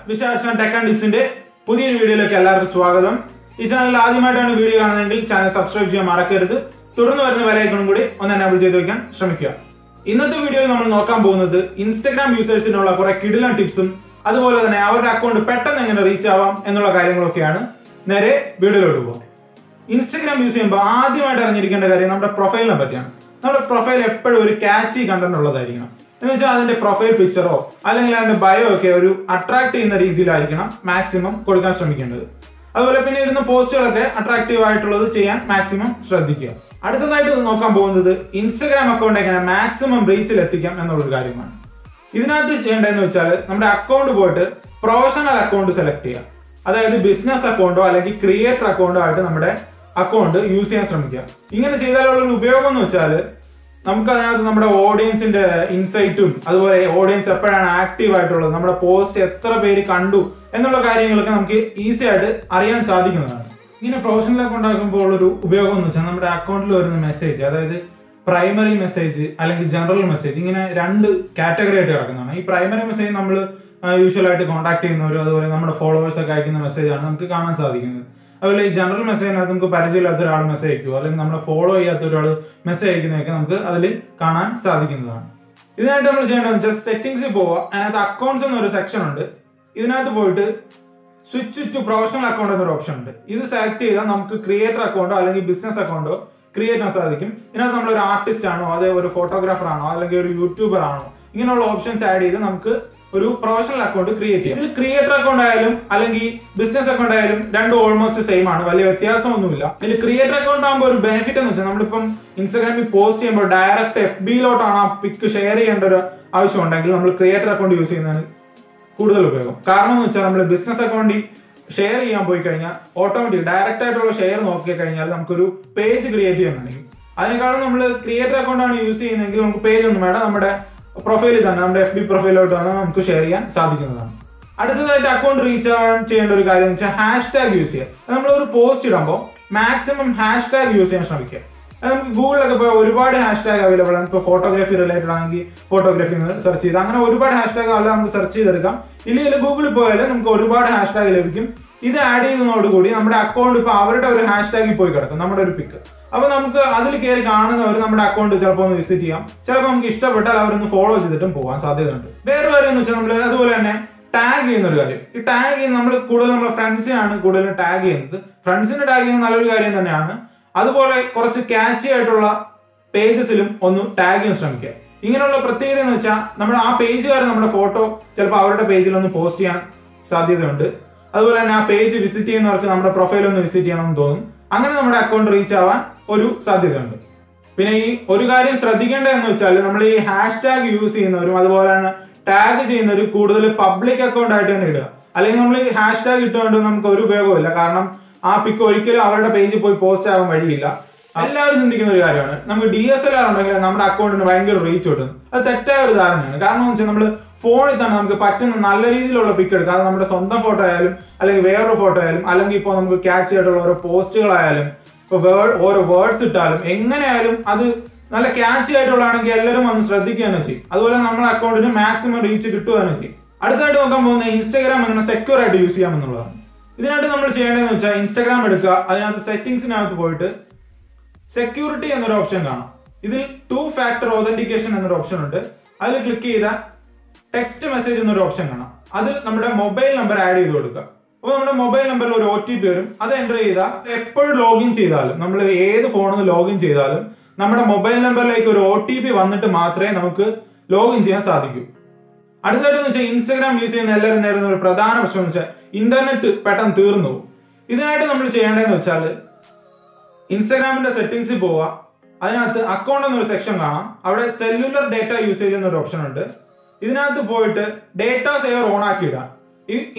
വിശാഷൻ tech and ടിപ്സിന്റെ പുതിയൊരു വീഡിയോയിലേക്ക് എല്ലാവർക്കും സ്വാഗതം. ഈ ചാനൽ ആദ്യമായിട്ടാണ് വീഡിയോ കാണുന്നതെങ്കിൽ ചാനൽ സബ്സ്ക്രൈബ് ചെയ്യാൻ മറക്കരുത്. തുടർന്ന് വരുന്ന ബെലൈക്കണും കൂടി ഒന്ന് എനേബിൾ ചെയ്ത് വെക്കാൻ ശ്രമിക്കുക. ഇന്നത്തെ വീഡിയോയിൽ നമ്മൾ നോക്കാൻ പോകുന്നത് ഇൻസ്റ്റഗ്രാം യൂസേഴ്സിനുള്ള കുറെ കിടിലൻ ടിപ്സും അതുപോലെ തന്നെ അവരുടെ അക്കൗണ്ട് പെട്ടെന്ന് എങ്ങനെ റീച്ച് ആവാം എന്നുള്ള കാര്യങ്ങളൊക്കെയാണ്. നേരെ വീഡിയോയിലോട്ട് പോകാം. ഇൻസ്റ്റഗ്രാം യൂസ് ചെയ്യുമ്പോൾ ആദ്യമായിട്ട് അറിഞ്ഞിരിക്കേണ്ട കാര്യം നമ്മുടെ പ്രൊഫൈലിനെ പറ്റിയാണ്. നമ്മുടെ പ്രൊഫൈൽ എപ്പോഴും ഒരു ക്യാച്ചി കണ്ടന്റ് ഉള്ളതായിരിക്കണം. എന്ന് വെച്ചാൽ അതിന്റെ പ്രൊഫൈൽ പിക്ചറോ അല്ലെങ്കിൽ അതിന്റെ ബയോ ഒക്കെ ഒരു അട്രാക്ട് ചെയ്യുന്ന രീതിയിലായിരിക്കണം മാക്സിമം കൊടുക്കാൻ ശ്രമിക്കേണ്ടത്. അതുപോലെ പിന്നെ ഇടുന്ന പോസ്റ്റുകളൊക്കെ അട്രാക്റ്റീവ് ആയിട്ടുള്ളത് ചെയ്യാൻ മാക്സിമം ശ്രദ്ധിക്കുക. അടുത്തതായിട്ട് നോക്കാൻ പോകുന്നത് ഇൻസ്റ്റഗ്രാം അക്കൗണ്ട് എങ്ങനെ മാക്സിമം റീച്ചിൽ എത്തിക്കാം എന്നുള്ളൊരു കാര്യമാണ്. ഇതിനകത്ത് ചെയ്യേണ്ടതെന്ന് വെച്ചാൽ നമ്മുടെ അക്കൗണ്ട് പോയിട്ട് പ്രൊഫഷണൽ അക്കൗണ്ട് സെലക്ട് ചെയ്യുക. അതായത് ബിസിനസ് അക്കൗണ്ടോ അല്ലെങ്കിൽ ക്രിയേറ്റർ അക്കൗണ്ടോ ആയിട്ട് നമ്മുടെ അക്കൗണ്ട് യൂസ് ചെയ്യാൻ ശ്രമിക്കുക. ഇങ്ങനെ ചെയ്താലുള്ളൊരു ഉപയോഗം എന്ന് വെച്ചാൽ നമുക്ക് അതിനകത്ത് നമ്മുടെ ഓഡിയൻസിന്റെ ഇൻസൈറ്റും അതുപോലെ ഓഡിയൻസ് എപ്പോഴാണ് ആക്റ്റീവ് ആയിട്ടുള്ളത്, നമ്മുടെ പോസ്റ്റ് എത്ര പേര് കണ്ടു എന്നുള്ള കാര്യങ്ങളൊക്കെ നമുക്ക് ഈസി ആയിട്ട് അറിയാൻ സാധിക്കുന്നതാണ്. ഇങ്ങനെ പ്രൊഫഷണൽ അക്കൗണ്ട് ആക്കുമ്പോൾ ഒരു ഉപയോഗം എന്ന് വെച്ചാൽ നമ്മുടെ അക്കൗണ്ടിൽ വരുന്ന മെസ്സേജ്, അതായത് പ്രൈമറി മെസ്സേജ് അല്ലെങ്കിൽ ജനറൽ മെസ്സേജ്, ഇങ്ങനെ രണ്ട് കാറ്റഗറി ആയിട്ട് കിടക്കുന്നതാണ്. ഈ പ്രൈമറി മെസ്സേജ് നമ്മൾ യൂഷ്വലായിട്ട് കോൺടാക്ട് ചെയ്യുന്നവരും അതുപോലെ നമ്മുടെ ഫോളോവേഴ്സ് ഒക്കെ അയക്കുന്ന മെസ്സേജാണ് നമുക്ക് കാണാൻ സാധിക്കുന്നത്. അതുപോലെ ഈ ജനറൽ മെസ്സേജിനകത്ത് നമുക്ക് പരിചയമില്ലാത്ത ഒരാൾ മെസ്സേജ് അയക്കുമോ അല്ലെങ്കിൽ നമ്മളെ ഫോളോ ചെയ്യാത്ത ഒരാൾ മെസ്സേജ് അയക്കുന്നതൊക്കെ നമുക്ക് അതിൽ കാണാൻ സാധിക്കുന്നതാണ്. ഇതിനായിട്ട് നമ്മൾ ചെയ്യേണ്ടതെന്ന് വെച്ചാൽ സെറ്റിംഗ്സിൽ പോവുക. അതിനകത്ത് അക്കൗണ്ട്സ് എന്നൊരു സെക്ഷൻ ഉണ്ട്. ഇതിനകത്ത് പോയിട്ട് സ്വിച്ച് ടു പ്രൊഫഷണൽ അക്കൗണ്ട് എന്നൊരു ഓപ്ഷൻ ഉണ്ട്. ഇത് സെലക്ട് ചെയ്താൽ നമുക്ക് ക്രിയേറ്റർ അക്കൗണ്ടോ അല്ലെങ്കിൽ ബിസിനസ് അക്കൗണ്ടോ ക്രിയേറ്റ് ചെയ്യാൻ സാധിക്കും. ഇതിനകത്ത് നമ്മളൊരു ആർട്ടിസ്റ്റ് ആണോ, അതേ ഒരു ഫോട്ടോഗ്രാഫർ ആണോ അല്ലെങ്കിൽ ഒരു യൂട്യൂബർ ആണോ, ഇങ്ങനെയുള്ള ഓപ്ഷൻസ് ആഡ് ചെയ്ത് നമുക്ക് ഒരു പ്രൊഫഷണൽ അക്കൗണ്ട് ക്രിയേറ്റ് ചെയ്യാം. ഇതിൽ ക്രിയേറ്റർ അക്കൗണ്ട് ആയാലും അല്ലെങ്കിൽ ബിസിനസ് അക്കൗണ്ട് ആയാലും രണ്ടും ഓൾമോസ്റ്റ് സെയിം ആണ്, വലിയ വ്യത്യാസമൊന്നുമില്ല. ഇതിൽ ക്രിയേറ്റർ അക്കൗണ്ട് ആകുമ്പോൾ ഒരു ബെനിഫിറ്റ് എന്ന് വെച്ചാൽ നമ്മളിപ്പം ഇൻസ്റ്റാഗ്രാമിൽ പോസ്റ്റ് ചെയ്യുമ്പോൾ ഡയറക്റ്റ് FBയിലോട്ടാണ് ആ പിക്ക് ഷെയർ ചെയ്യേണ്ട ഒരു ആവശ്യം ഉണ്ടെങ്കിൽ നമ്മൾ ക്രിയേറ്റർ അക്കൗണ്ട് യൂസ് ചെയ്യുന്നതിന് കൂടുതൽ ഉപയോഗം. കാരണം എന്ന് വെച്ചാൽ നമ്മൾ ബിസിനസ് അക്കൗണ്ടിൽ ഷെയർ ചെയ്യാൻ പോയി കഴിഞ്ഞാൽ ഓട്ടോമാറ്റിക് ഡയറക്റ്റ് ആയിട്ടുള്ള ഷെയർ നോക്കി കഴിഞ്ഞാൽ നമുക്കൊരു പേജ് ക്രിയേറ്റ് ചെയ്യാനുണ്ടെങ്കിൽ അതിനേക്കാളും നമ്മൾ ക്രിയേറ്റർ അക്കൗണ്ട് ആണ് യൂസ് ചെയ്യുന്നതെങ്കിൽ നമുക്ക് പേജ് ഒന്നും വേണം, നമ്മുടെ പ്രൊഫൈലിൽ തന്നെ നമ്മുടെ FB പ്രൊഫൈലിലോട്ട് തന്നെ നമുക്ക് ഷെയർ ചെയ്യാൻ സാധിക്കുന്നതാണ്. അടുത്തതായിട്ട് അക്കൗണ്ട് റീച്ച് ആവാൻ ചെയ്യേണ്ട ഒരു കാര്യം എന്ന് വെച്ചാൽ #ഹാഷ് യൂസ് ചെയ്യുക. നമ്മൾ ഒരു പോസ്റ്റ് ഇടുമ്പോൾ മാക്സിമം #ഹാഷ് യൂസ് ചെയ്യാൻ ശ്രമിക്കുക. നമുക്ക് ഗൂഗിളിലൊക്കെ ഇപ്പോൾ ഒരുപാട് #ഹാഷ് അവൈലബിൾ ആണ്. ഇപ്പോൾ ഫോട്ടോഗ്രാഫി റിലേറ്റഡ് ആണെങ്കിൽ ഫോട്ടോഗ്രാഫി സെർച്ച് ചെയ്ത് അങ്ങനെ ഒരുപാട് #ഹാഷ് അല്ല നമുക്ക് സെർച്ച് ചെയ്തെടുക്കാം. ഇല്ലെങ്കിൽ ഗൂഗിളിൽ പോയാലും നമുക്ക് ഒരുപാട് #ഹാഷ് ലഭിക്കും. ഇത് ആഡ് ചെയ്യുന്നതോടുകൂടി നമ്മുടെ അക്കൗണ്ട് ഇപ്പോൾ അവരുടെ ഒരു #ഹാഷ് പോയി കിടക്കും, നമ്മുടെ ഒരു പിക്ക്. അപ്പൊ നമുക്ക് അതിൽ കയറി കാണുന്നവർ നമ്മുടെ അക്കൗണ്ട് ചിലപ്പോൾ ഒന്ന് വിസിറ്റ് ചെയ്യാം. ചിലപ്പോൾ നമുക്ക് ഇഷ്ടപ്പെട്ടാൽ അവരൊന്ന് ഫോളോ ചെയ്തിട്ടും പോകാൻ സാധ്യതയുണ്ട്. വേറൊരു കാര്യം എന്ന് വെച്ചാൽ നമ്മൾ അതുപോലെ തന്നെ ടാഗ് ചെയ്യുന്ന ഒരു കാര്യം. ഈ ടാഗ് ചെയ്യുന്ന നമ്മൾ കൂടുതൽ നമ്മുടെ ഫ്രണ്ട്സിനാണ് കൂടുതലും ടാഗ് ചെയ്യുന്നത്. ഫ്രണ്ട്സിന് ടാഗ് ചെയ്യുന്നത് നല്ലൊരു കാര്യം തന്നെയാണ്. അതുപോലെ കുറച്ച് ക്യാച്ചി ആയിട്ടുള്ള പേജസിലും ഒന്ന് ടാഗ് ചെയ്യാൻ ശ്രമിക്കുക. ഇങ്ങനെയുള്ള പ്രത്യേകത എന്ന് വെച്ചാൽ നമ്മൾ ആ പേജുകാർ നമ്മുടെ ഫോട്ടോ ചിലപ്പോൾ അവരുടെ പേജിൽ ഒന്ന് പോസ്റ്റ് ചെയ്യാൻ സാധ്യതയുണ്ട്. അതുപോലെ തന്നെ ആ പേജ് വിസിറ്റ് ചെയ്യുന്നവർക്ക് നമ്മുടെ പ്രൊഫൈൽ ഒന്ന് വിസിറ്റ് ചെയ്യണമെന്ന് തോന്നും. അങ്ങനെ നമ്മുടെ അക്കൗണ്ട് റീച്ച് ആവാൻ ഒരു സാധ്യതയുണ്ട്. പിന്നെ ഈ ഒരു കാര്യം ശ്രദ്ധിക്കേണ്ടതെന്ന് വെച്ചാൽ നമ്മൾ ഈ #ഹാഷ് യൂസ് ചെയ്യുന്നവരും അതുപോലെ തന്നെ ടാഗ് ചെയ്യുന്നവരും കൂടുതൽ പബ്ലിക് അക്കൗണ്ട് ആയിട്ട് തന്നെ ഇടുക. അല്ലെങ്കിൽ നമ്മൾ ഈ #ഹാഷ് ഇട്ടുകൊണ്ട് നമുക്ക് ഒരു ഉപയോഗമില്ല. കാരണം ആ പിക്ക് ഒരിക്കലും അവരുടെ പേജിൽ പോയി പോസ്റ്റ് ആവാൻ വഴിയില്ല. എല്ലാവരും ചിന്തിക്കുന്ന ഒരു കാര്യമാണ്, നമുക്ക് DSLR ഉണ്ടെങ്കിൽ നമ്മുടെ അക്കൗണ്ടിന് ഭയങ്കര റീച്ച് കിട്ടുന്നു. അത് തെറ്റായ ഒരു ധാരണയാണ്. കാരണം എന്ന് വെച്ചാൽ നമ്മൾ ഫോണിൽ തന്നെ നമുക്ക് പറ്റുന്ന നല്ല രീതിയിലുള്ള പിക്ക് എടുക്കാം. അത് നമ്മുടെ സ്വന്തം ഫോട്ടോ ആയാലും അല്ലെങ്കിൽ വേറൊരു ഫോട്ടോ ആയാലും അല്ലെങ്കിൽ ഇപ്പോൾ നമുക്ക് ക്യാച്ച് ആയിട്ടുള്ള ഓരോ പോസ്റ്റുകളായാലും ഇപ്പോൾ ഓരോ വേർഡ്സ് ഇട്ടാലും എങ്ങനെയായാലും അത് നല്ല ക്യാച്ച് ആയിട്ടുള്ളതാണെങ്കിൽ എല്ലാവരും ഒന്ന് ശ്രദ്ധിക്കുകയാണ് ചെയ്യും. അതുപോലെ നമ്മുടെ അക്കൗണ്ടിന് മാക്സിമം റീച്ച് കിട്ടുകയാണ് ചെയ്യും. അടുത്തായിട്ട് നോക്കാൻ പോകുന്ന ഇൻസ്റ്റാഗ്രാം എങ്ങനെ സെക്യൂർ ആയിട്ട് യൂസ് ചെയ്യാം എന്നുള്ളതാണ്. ഇതിനായിട്ട് നമ്മൾ ചെയ്യേണ്ടതെന്ന് വെച്ചാൽ ഇൻസ്റ്റാഗ്രാം എടുക്കുക, അതിനകത്ത് സെറ്റിംഗ്സിനകത്ത് പോയിട്ട് സെക്യൂരിറ്റി എന്നൊരു ഓപ്ഷൻ കാണാം. ഇതിൽ 2 ഫാക്ടർ ഓതന്റിക്കേഷൻ എന്നൊരു ഓപ്ഷൻ ഉണ്ട്. അതിൽ ക്ലിക്ക് ചെയ്താൽ ടെക്സ്റ്റ് മെസ്സേജ് എന്നൊരു ഓപ്ഷൻ കാണാം. അതിൽ നമ്മുടെ മൊബൈൽ നമ്പർ ആഡ് ചെയ്ത് കൊടുക്കുക. അപ്പോൾ നമ്മുടെ മൊബൈൽ നമ്പറിൽ ഒരു OTP വരും. അത് എൻ്റർ ചെയ്താൽ എപ്പോഴും ലോഗിൻ ചെയ്താലും നമ്മൾ ഏത് ഫോണിൽ നിന്ന് ലോഗിൻ ചെയ്താലും നമ്മുടെ മൊബൈൽ നമ്പറിലേക്ക് ഒരു OTP വന്നിട്ട് മാത്രമേ നമുക്ക് ലോഗിൻ ചെയ്യാൻ സാധിക്കൂ. അടുത്തതായിട്ടെന്ന് വെച്ചാൽ ഇൻസ്റ്റാഗ്രാം യൂസ് ചെയ്യുന്ന എല്ലാവരും നേരിടുന്ന ഒരു പ്രധാന പ്രശ്നം എന്ന് വെച്ചാൽ ഇന്റർനെറ്റ് പെട്ടെന്ന് തീർന്നു പോകും. ഇതിനായിട്ട് നമ്മൾ ചെയ്യേണ്ടതെന്ന് വെച്ചാൽ ഇൻസ്റ്റാഗ്രാമിന്റെ സെറ്റിംഗ്സിൽ പോവുക. അതിനകത്ത് അക്കൗണ്ട് എന്നൊരു സെക്ഷൻ കാണാം. അവിടെ സെല്ലുലർ ഡേറ്റ യൂസേജ് എന്നൊരു ഓപ്ഷൻ ഉണ്ട്. ഇതിനകത്ത് പോയിട്ട് ഡേറ്റ സേവർ ഓൺ ആക്കി ഇടാം.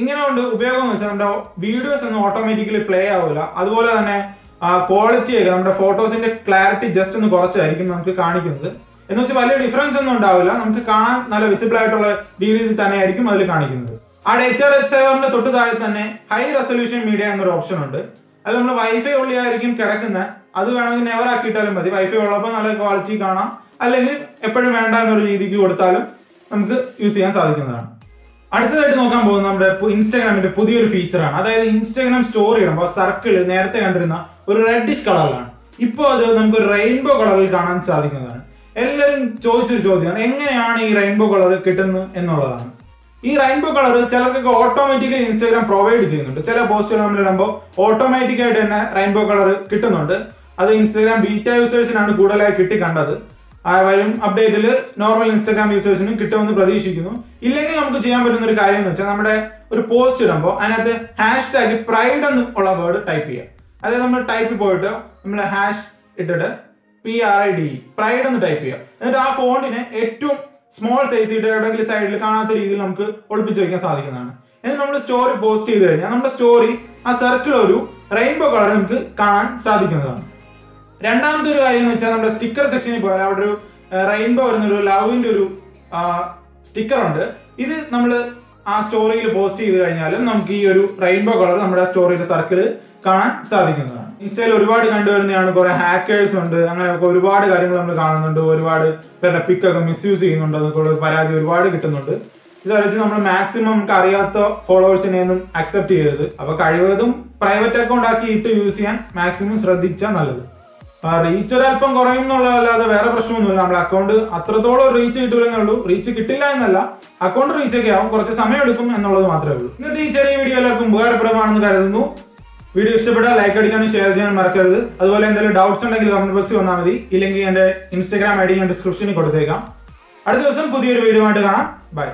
ഇങ്ങനെ കൊണ്ട് ഉപയോഗം എന്ന് വെച്ചാൽ നമ്മുടെ വീഡിയോസ് ഒന്നും ഓട്ടോമാറ്റിക്കലി പ്ലേ ആവില്ല. അതുപോലെ തന്നെ ക്വാളിറ്റി ഒക്കെ നമ്മുടെ ഫോട്ടോസിന്റെ ക്ലാരിറ്റി ജസ്റ്റ് ഒന്ന് കുറച്ചായിരിക്കും നമുക്ക് കാണിക്കുന്നത്. എന്ന് വെച്ചാൽ വലിയ ഡിഫറൻസ് ഒന്നും ഉണ്ടാവില്ല, നമുക്ക് കാണാൻ നല്ല വിസിബിൾ ആയിട്ടുള്ള രീതിയിൽ തന്നെ ആയിരിക്കും അതിൽ കാണിക്കുന്നത്. ആ ഡേറ്റ സേവറിന്റെ തൊട്ട് താഴെ തന്നെ ഹൈ റെസൊല്യൂഷൻ മീഡിയ എന്നൊരു ഓപ്ഷൻ ഉണ്ട്. അത് നമ്മൾ വൈഫൈ ഉള്ളിലായിരിക്കും കിടക്കുന്നത്. അത് വേണമെങ്കിൽ നെവർ ആക്കിയിട്ടാലും മതി. വൈഫൈ ഉള്ളപ്പോൾ നല്ല ക്വാളിറ്റി കാണാം. അല്ലെങ്കിൽ എപ്പോഴും വേണ്ട എന്നൊരു രീതിക്ക് കൊടുത്താലും നമുക്ക് യൂസ് ചെയ്യാൻ സാധിക്കുന്നതാണ്. അടുത്തതായിട്ട് നോക്കാൻ പോകുന്നത് നമ്മുടെ ഇൻസ്റ്റാഗ്രാമിന്റെ പുതിയൊരു ഫീച്ചറാണ്. അതായത് ഇൻസ്റ്റാഗ്രാം സ്റ്റോറി ഇടുമ്പോൾ സർക്കിൾ നേരത്തെ കണ്ടിരുന്ന ഒരു റെഡിഷ് കളറിലാണ്. ഇപ്പോൾ അത് നമുക്ക് ഒരു റെയിൻബോ കളറിൽ കാണാൻ സാധിക്കുന്നതാണ്. എല്ലാവരും ചോദിച്ചൊരു ചോദ്യമാണ്, എങ്ങനെയാണ് ഈ റെയിൻബോ കളർ കിട്ടുന്നത് എന്നുള്ളതാണ്. ഈ റെയിൻബോ കളർ ചിലർക്കൊക്കെ ഓട്ടോമാറ്റിക്കലി ഇൻസ്റ്റാഗ്രാം പ്രൊവൈഡ് ചെയ്യുന്നുണ്ട്. ചില പോസ്റ്റുകൾ നമ്മൾ ഇടുമ്പോൾ ഓട്ടോമാറ്റിക് ആയിട്ട് തന്നെ റെയിൻബോ കളർ കിട്ടുന്നുണ്ട്. അത് ഇൻസ്റ്റാഗ്രാം ബീറ്റ യൂസേഴ്സിനാണ് കൂടുതലായി കിട്ടി കണ്ടത്. വരും അപ്ഡേറ്റിൽ നോർമൽ ഇൻസ്റ്റാഗ്രാം യൂസേഴ്സിനും കിട്ടുമെന്ന് പ്രതീക്ഷിക്കുന്നു. ഇല്ലെങ്കിൽ നമുക്ക് ചെയ്യാൻ പറ്റുന്ന ഒരു കാര്യം എന്ന് വെച്ചാൽ നമ്മുടെ ഒരു പോസ്റ്റ് ഇടുമ്പോൾ അതിനകത്ത് #, പ്രൈഡ് എന്ന് ഉള്ള വേർഡ് ടൈപ്പ് ചെയ്യാം. അതായത് നമ്മൾ ടൈപ്പിൽ പോയിട്ട് നമ്മൾ # ഇട്ടിട്ട് PRIDE പ്രൈഡ് എന്ന് ടൈപ്പ് ചെയ്യാം. എന്നിട്ട് ആ ഫോണ്ടിനെ ഏറ്റവും സ്മോൾ സൈസ് ഇട്ട് എവിടെയെങ്കിലും സൈഡിൽ കാണാത്ത രീതിയിൽ നമുക്ക് ഒളിപ്പിച്ച് വയ്ക്കാൻ സാധിക്കുന്നതാണ്. എന്നിട്ട് നമ്മൾ സ്റ്റോറി പോസ്റ്റ് ചെയ്ത് കഴിഞ്ഞാൽ നമ്മുടെ സ്റ്റോറി ആ സർക്കിൾ ഒരു റെയിൻബോ കളർ നമുക്ക് കാണാൻ സാധിക്കുന്നതാണ്. രണ്ടാമത്തെ ഒരു കാര്യം എന്ന് വെച്ചാൽ നമ്മുടെ സ്റ്റിക്കർ സെക്ഷനിൽ പോയാൽ അവിടെ ഒരു റെയിൻബോ വരുന്നൊരു ലവിന്റെ ഒരു സ്റ്റിക്കർ ഉണ്ട്. ഇത് നമ്മൾ ആ സ്റ്റോറിയിൽ പോസ്റ്റ് ചെയ്ത് കഴിഞ്ഞാലും നമുക്ക് ഈ ഒരു റെയിൻബോ കളർ നമ്മുടെ സ്റ്റോറിയുടെ സർക്കിൾ കാണാൻ സാധിക്കുന്നതാണ്. ഇൻസ്റ്റയിൽ ഒരുപാട് കണ്ടുവരുന്നതാണ്. കുറെ ഹാക്കേഴ്സ് ഉണ്ട്, അങ്ങനെയൊക്കെ ഒരുപാട് കാര്യങ്ങൾ നമ്മൾ കാണുന്നുണ്ട്. ഒരുപാട് പേരുടെ പിക്കൊക്കെ മിസ്യൂസ് ചെയ്യുന്നുണ്ട്. അതൊക്കെ പരാതി ഒരുപാട് കിട്ടുന്നുണ്ട്. ഇത് വെച്ച് നമ്മൾ മാക്സിമം നമുക്ക് അറിയാത്ത ഫോളോവേഴ്സിനെ ഒന്നും അക്സെപ്റ്റ് ചെയ്യരുത്. അപ്പൊ കഴിവതും പ്രൈവറ്റ് അക്കൗണ്ട് ആക്കി ഇട്ട് യൂസ് ചെയ്യാൻ മാക്സിമം ശ്രദ്ധിച്ചാൽ നല്ലത്. റീച്ച് ഒരല്പം കുറയും എന്നുള്ളതല്ലാതെ വേറെ പ്രശ്നമൊന്നുമില്ല. നമ്മുടെ അക്കൗണ്ട് അത്രത്തോളം റീച്ച് കിട്ടില്ലെന്നേ ഉള്ളൂ. റീച്ച് കിട്ടില്ല എന്നല്ല, അക്കൗണ്ട് റീച്ച് ഒക്കെ ആവും, കുറച്ച് സമയം എടുക്കും എന്നുള്ളത് മാത്രമേ ഉള്ളൂ. ഇന്നത്തെ ഈ ചെറിയ വീഡിയോ എല്ലാവർക്കും ഉപകാരപ്രദമാണെന്ന് കരുതുന്നു. വീഡിയോ ഇഷ്ടപ്പെട്ടാൽ ലൈക്ക് അടിക്കാനും ഷെയർ ചെയ്യാനും മറക്കരുത്. അതുപോലെ എന്തെങ്കിലും ഡൗട്ട്സ് ഉണ്ടെങ്കിൽ കമന്റ് ബോക്സിൽ വന്നാൽ മതി. ഇല്ലെങ്കിൽ എന്റെ ഇൻസ്റ്റാഗ്രാം ID ഞാൻ ഡിസ്ക്രിപ്ഷനിൽ കൊടുത്തേക്കാം. അടുത്ത ദിവസം പുതിയൊരു വീഡിയോ ആയിട്ട് കാണാം. ബൈ.